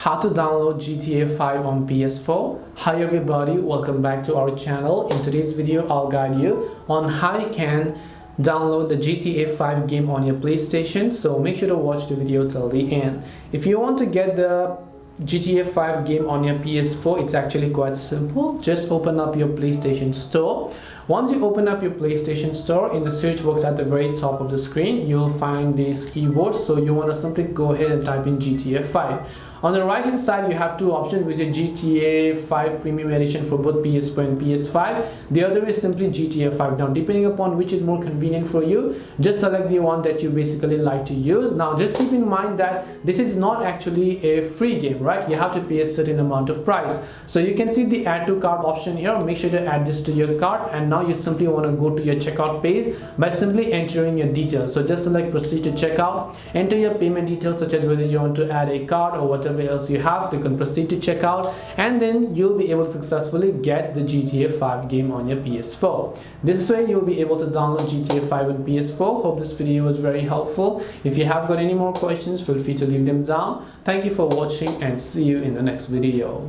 How to download GTA 5 on PS4. Hi everybody, welcome back to our channel. In today's video I'll guide you on how you can download the GTA 5 game on your PlayStation, so make sure to watch the video till the end. If you want to get the GTA 5 game on your PS4, it's actually quite simple. Just open up your PlayStation Store. Once you open up your PlayStation Store, in the search box at the very top of the screen, you'll find these keywords. So you want to simply go ahead and type in GTA 5. On the right hand side, you have two options, which is GTA 5 Premium Edition for both PS4 and PS5. The other is simply GTA 5. Now, depending upon which is more convenient for you, just select the one that you basically like to use. Now, just keep in mind that this is not actually a free game, right? You have to pay a certain amount of price. So you can see the add to cart option here. Make sure to add this to your cart, and now you simply want to go to your checkout page by simply entering your details. So just select proceed to checkout, enter your payment details such as whether you want to add a card or whatever else you have. Click on proceed to checkout, and then you'll be able to successfully get the GTA 5 game on your PS4. This way you'll be able to download GTA 5 on PS4. Hope this video was very helpful. If you have got any more questions, feel free to leave them down. Thank you for watching and see you in the next video.